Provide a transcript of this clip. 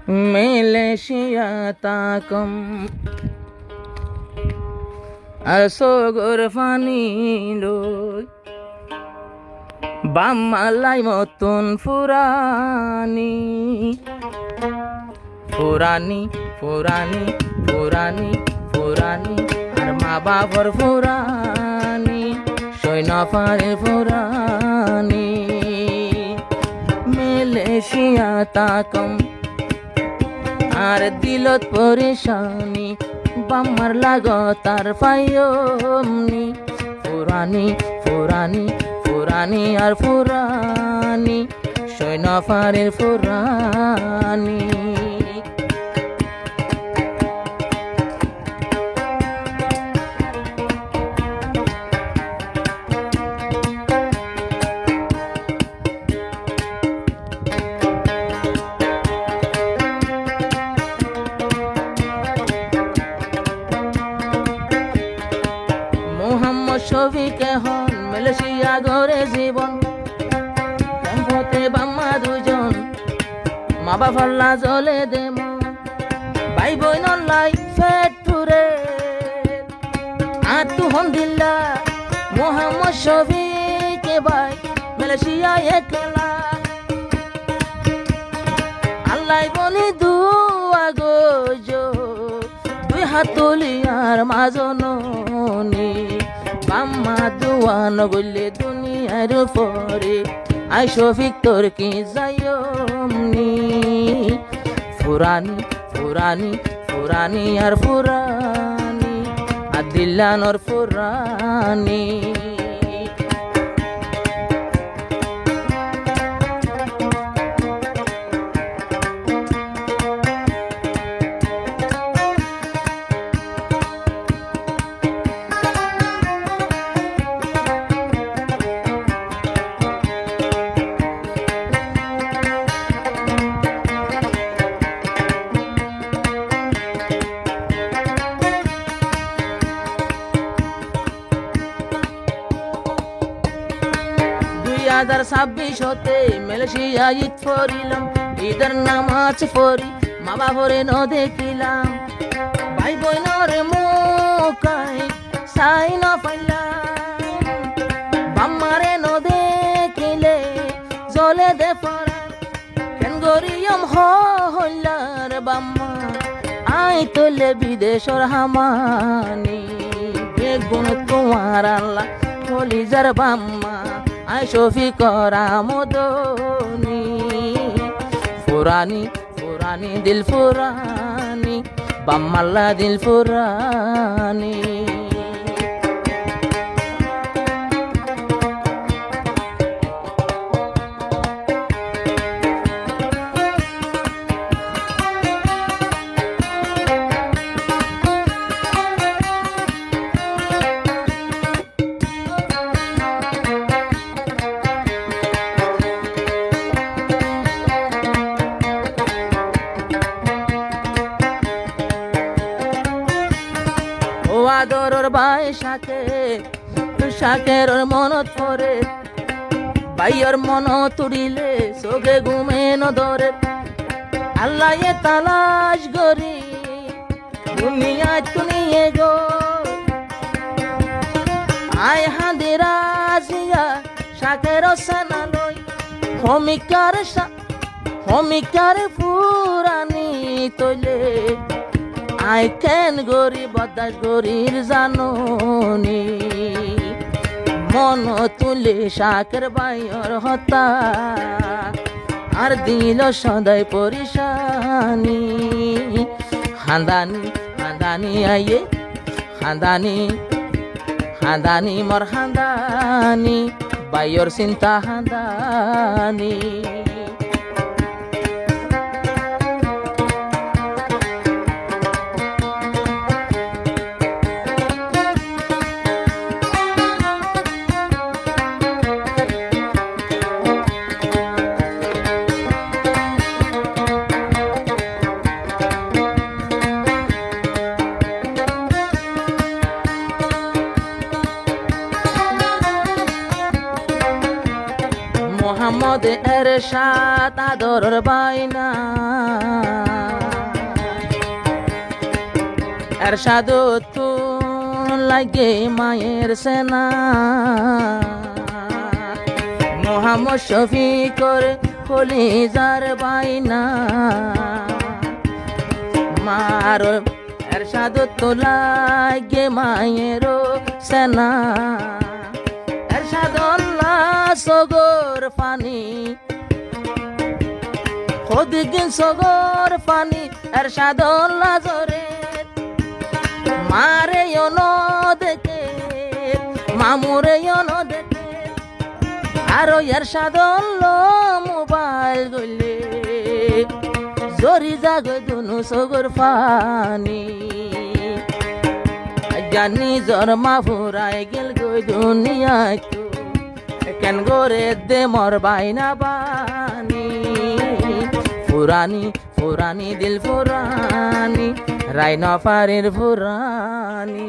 Malaysia takom asogor fanilo বাম্মালাই মতন ফুরানি ফুরানি ফুরানি ফুরানি ফুরানি আর মা বাবার ফুরানি সৈন্যফারের ফুরানি মালয়েশিয়া তাকম আর দিলত পরেশানি বাম্মার লাগতার ফাইয়মনি ফুরানি ফুরানি ফুরানি আর ফুরানি সৈন্যফারের ফুরানি মোহাম্মদ শফিক এখন মালয়েশিয়া গড়ে জীবন ক্যাম্পতে বাম্মা দুজন মা বাবার লাজলে দেম ভাই বোন লাই ফেট পুরে আতু হন্দিল্লা মোহাম্মদ শফিক ভাই মালয়েশিয়া একলা আল্লাহ বলি দুয়া গোজো দুই হাত তুলি আর মাজননি বাম্মা দুয়া নগলে দুনিয়ার পরে আই শফিক তোর কি যায়মনি ফুরানি ফুরানি ফুরানি আর ফুরানি আদিল্লানোর ফুরানি হাজার ২৬ হতে মালয়েশিয়া ঈদ ফরিলাম ঈদের নামাজ ফরি মা বাবরে ন দেখিলাম ভাই বোনের মুখাই সাই না পাইলাম বাম্মারে ন দেখিলে জলে দে ফরা কেন গরিয়ম হইলার বাম্মা আই তোলে বিদেশর হামানি বেগুন তোমার আল্লাহ কলিজার বাম্মা আই শফিক রামদনি ফুরানি ফুরানি দিল ফুরানি বাম্মাল্লা দিল ফুরানি আদরর ভাই শাকের মনত পরে ভাইয়ের মন তুড়িলে চোখে ঘুমে নদরে আল্লাহ তালাশ গরি দুনিয়া তুনিয়ে গো আয় হাদিরা জিয়া শাকের সানালই হমিকার ফুরানি তৈলে আই কেন গরি বদাস গরির জাননি মন তুলে শাকের বাইর হতা আর দিল সদাই পরিশানি হাঁদানি হাঁদানি আইয়ে হাঁদানি মর হাঁদানি বাইর চিন্তা হাঁদানি মোহাম্মদ এর সাত আদর বাইনা এরশাদ লাগে মায়ের সেনা মোহাম্মদ শফিকর কলিজার বাইনা মার এরশাদ লাগে মায়ের সেনা এরশাদ সগর পানি খোদিগিন সগর পানি এরশাদ জরে মারে দেখে মামুরে দেখে আরো এরশাদ মোবাইল গলে জরি জাগ দুনু সগর পানি জানি জর মা ফুরাই গেল গই দুনিয়ায় তো কেন গোরে দে মর বাইনা বানি ফুরানি ফুরানি দিল ফুরানি রাইনা পারের ফুরানি